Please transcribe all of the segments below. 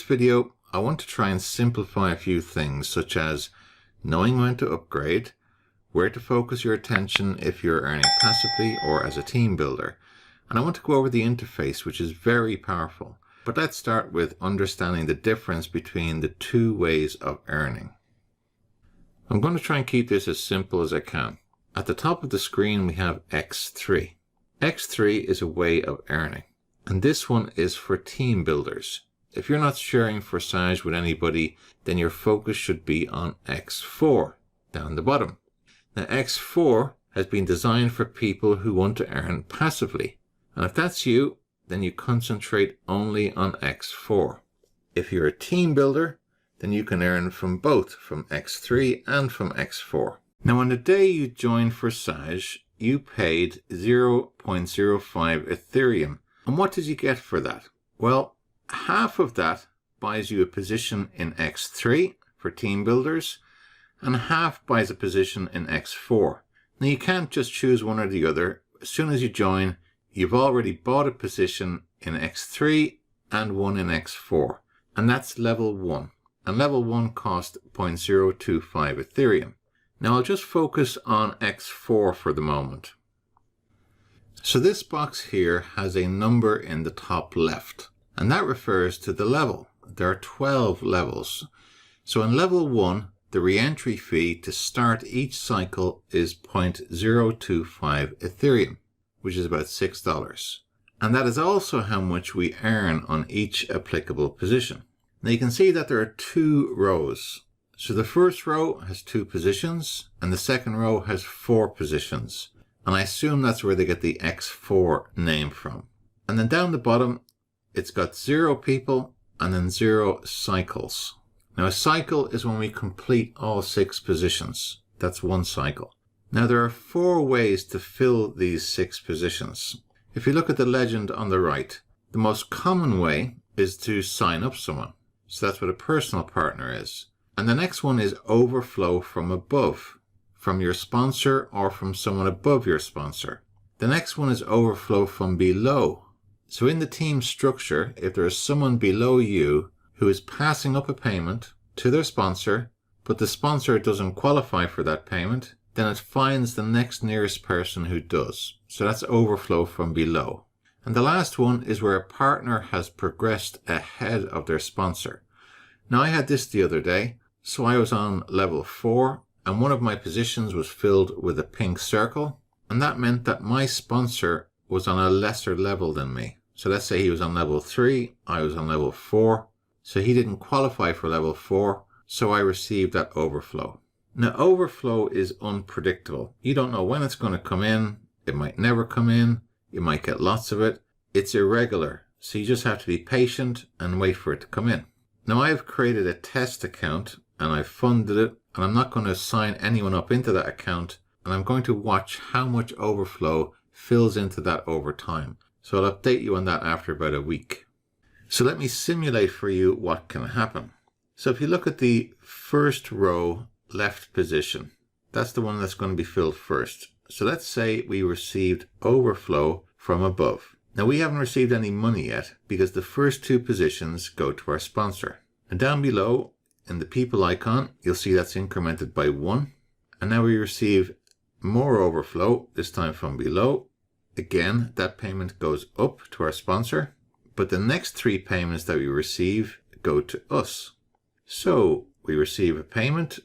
video, I want to try and simplify a few things, such as knowing when to upgrade, where to focus your attention if you're earning passively or as a team builder. And I want to go over the interface, which is very powerful. But let's start with understanding the difference between the two ways of earning. I'm going to try and keep this as simple as I can. At the top of the screen, we have X3. X3 is a way of earning. And this one is for team builders. If you're not sharing Forsage with anybody, then your focus should be on X4, down the bottom. Now X4 has been designed for people who want to earn passively. And if that's you, then you concentrate only on X4. If you're a team builder, then you can earn from both, from X3 and from X4. Now on the day you joined Forsage, you paid 0.05 Ethereum. And what did you get for that? Well, half of that buys you a position in X3 for team builders, and half buys a position in X4. Now you can't just choose one or the other. As soon as you join, you've already bought a position in X3 and one in X4. And that's level 1. And level 1 cost 0.025 Ethereum. Now I'll just focus on X4 for the moment. So this box here has a number in the top left. And that refers to the level. There are 12 levels. So in level 1, the re-entry fee to start each cycle is 0.025 Ethereum, which is about $6. And that is also how much we earn on each applicable position. Now you can see that there are 2 rows. So the first row has 2 positions, and the second row has 4 positions. And I assume that's where they get the X4 name from. And then down the bottom, it's got 0 people and then 0 cycles. Now a cycle is when we complete all 6 positions. That's one cycle. Now there are 4 ways to fill these 6 positions. If you look at the legend on the right, the most common way is to sign up someone. So that's what a personal partner is. And the next one is overflow from above, from your sponsor or from someone above your sponsor. The next one is overflow from below. So in the team structure, if there is someone below you who is passing up a payment to their sponsor, but the sponsor doesn't qualify for that payment, then it finds the next nearest person who does. So that's overflow from below. And the last one is where a partner has progressed ahead of their sponsor. Now I had this the other day. So I was on level 4 and one of my positions was filled with a pink circle. And that meant that my sponsor was on a lesser level than me. So let's say he was on level 3, I was on level 4. So he didn't qualify for level 4, so I received that overflow. Now overflow is unpredictable. You don't know when it's going to come in. It might never come in. You might get lots of it. It's irregular. So you just have to be patient and wait for it to come in. Now I've created a test account and I've funded it, and I'm not going to sign anyone up into that account, and I'm going to watch how much overflow fills into that over time. So I'll update you on that after about a week. So let me simulate for you what can happen. So if you look at the first row left position, that's the one that's going to be filled first. So let's say we received overflow from above. Now we haven't received any money yet because the first 2 positions go to our sponsor. And down below in the people icon, you'll see that's incremented by 1. And now we receive more overflow, this time from below. Again, that payment goes up to our sponsor, but the next 3 payments that we receive go to us. So we receive a payment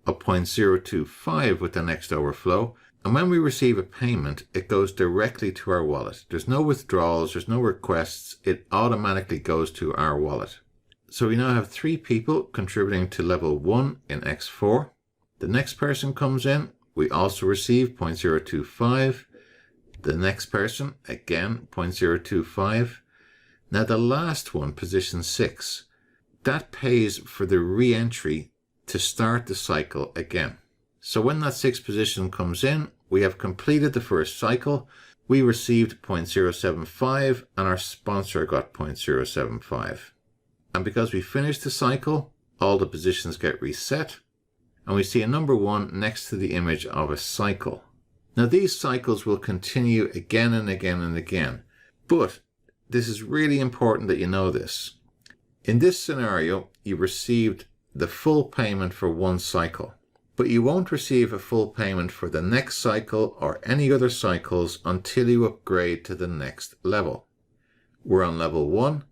of 0.025 with the next overflow. And when we receive a payment, it goes directly to our wallet. There's no withdrawals, there's no requests. It automatically goes to our wallet. So we now have 3 people contributing to level 1 in X4. The next person comes in, we also receive 0.025. The next person, again, 0.025. Now the last one, position 6, that pays for the re-entry to start the cycle again. So when that 6th position comes in, we have completed the first cycle. We received 0.075 and our sponsor got 0.075. And because we finished the cycle, all the positions get reset. And we see a number 1 next to the image of a cycle. Now these cycles will continue again and again and again. But this is really important that you know this. In this scenario, you received the full payment for one cycle, but you won't receive a full payment for the next cycle or any other cycles until you upgrade to the next level. We're on level 1,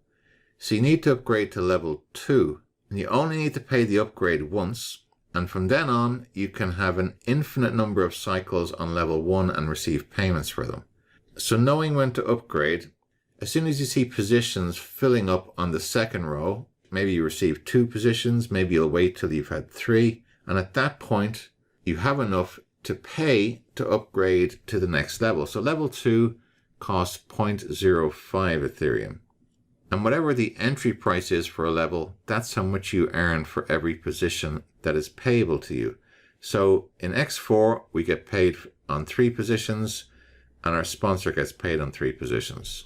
so you need to upgrade to level 2, and you only need to pay the upgrade once, and from then on you can have an infinite number of cycles on level 1 and receive payments for them. So knowing when to upgrade, as soon as you see positions filling up on the second row, maybe you receive 2 positions, maybe you'll wait till you've had 3, and at that point you have enough to pay to upgrade to the next level. So level 2 costs 0.05 Ethereum. And whatever the entry price is for a level, that's how much you earn for every position that is payable to you. So in X4, we get paid on 3 positions, and our sponsor gets paid on 3 positions.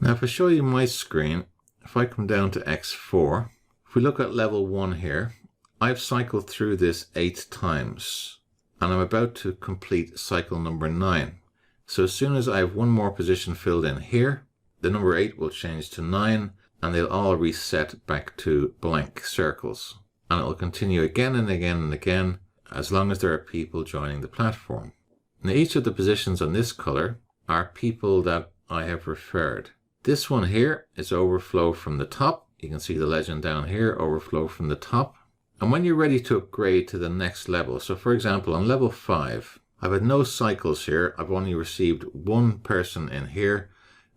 Now, if I show you my screen, if I come down to X4, if we look at level 1 here, I've cycled through this 8 times, and I'm about to complete cycle number 9. So as soon as I have one more position filled in here, the number 8 will change to 9, and they'll all reset back to blank circles. And it will continue again and again and again, as long as there are people joining the platform. Now, each of the positions on this color are people that I have referred. This one here is overflow from the top. You can see the legend down here, overflow from the top. And when you're ready to upgrade to the next level, so for example, on level 5, I've had no cycles here. I've only received 1 person in here,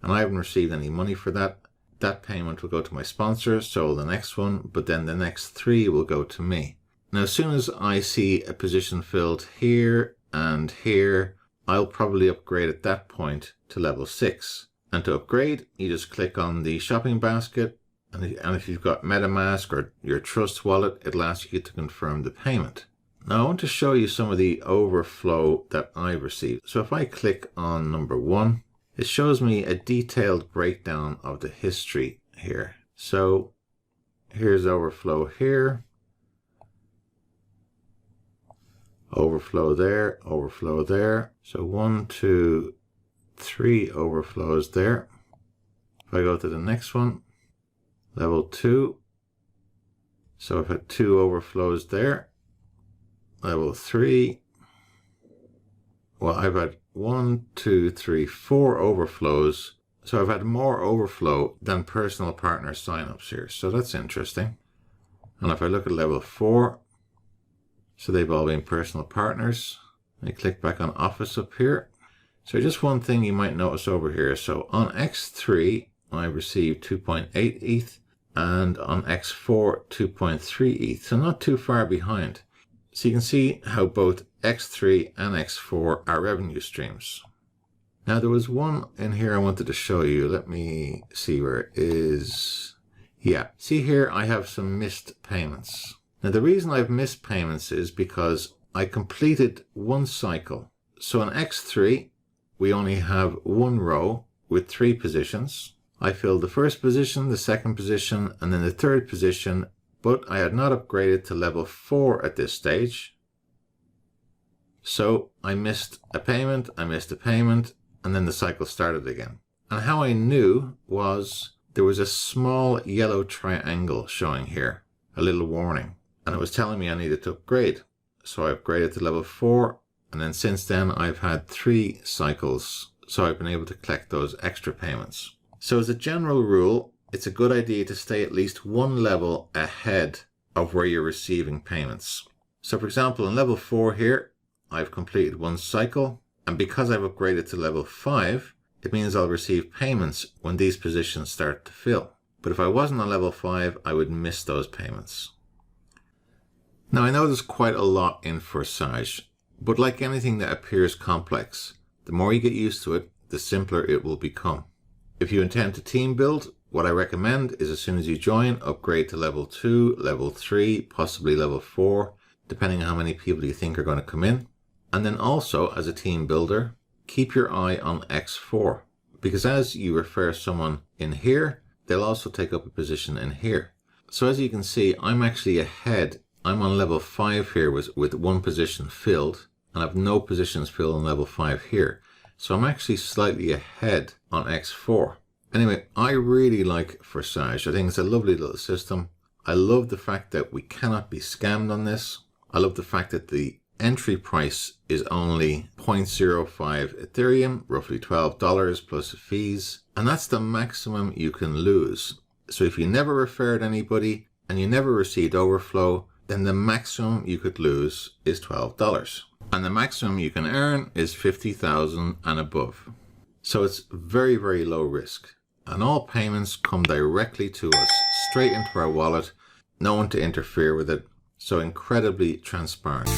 and I haven't received any money for that. That payment will go to my sponsor, so will the next one, but then the next 3 will go to me. Now, as soon as I see a position filled here and here, I'll probably upgrade at that point to level 6. And to upgrade, you just click on the shopping basket, and if you've got MetaMask or your Trust wallet, it'll ask you to confirm the payment. Now, I want to show you some of the overflow that I've received. So if I click on number 1, it shows me a detailed breakdown of the history here. So here's overflow here, overflow there, overflow there. So 1, 2, 3 overflows there. If I go to the next one, level 2. So I've had 2 overflows there. Level 3. Well, I've had 1, 2, 3, 4 overflows. So I've had more overflow than personal partner signups here. So that's interesting. And if I look at level 4, so they've all been personal partners. I click back on Office up here. So just one thing you might notice over here. So on X3, I received 2.8 ETH, and on X4, 2.3 ETH. So not too far behind. So you can see how both X3 and X4 are revenue streams. Now, there was one in here I wanted to show you. Let me see where it is. Yeah, see here I have some missed payments. Now, the reason I've missed payments is because I completed 1 cycle. So on X3, we only have 1 row with 3 positions. I filled the first position, the second position, and then the third position, but I had not upgraded to level 4 at this stage. So I missed a payment, and then the cycle started again. And how I knew was there was a small yellow triangle showing here, a little warning, and it was telling me I needed to upgrade. So I upgraded to level 4, and then since then I've had 3 cycles, so I've been able to collect those extra payments. So as a general rule, it's a good idea to stay at least 1 level ahead of where you're receiving payments. So for example, in level 4 here, I've completed 1 cycle, and because I've upgraded to level 5, it means I'll receive payments when these positions start to fill. But if I wasn't on level 5, I would miss those payments. Now, I know there's quite a lot in Forsage, but like anything that appears complex, the more you get used to it, the simpler it will become. If you intend to team build, what I recommend is as soon as you join, upgrade to level 2, level 3, possibly level 4, depending on how many people you think are going to come in. And then also, as a team builder, keep your eye on X4, because as you refer someone in here, they'll also take up a position in here. So as you can see, I'm actually ahead. I'm on level 5 here with 1 position filled, and I've no positions filled on level 5 here. So I'm actually slightly ahead on X4. Anyway, I really like Forsage. I think it's a lovely little system. I love the fact that we cannot be scammed on this. I love the fact that the entry price is only 0.05 Ethereum, roughly $12 plus fees. And that's the maximum you can lose. So if you never referred anybody and you never received overflow, then the maximum you could lose is $12. And the maximum you can earn is 50,000 and above. So it's very, very low risk. And all payments come directly to us, straight into our wallet. No one to interfere with it. So incredibly transparent.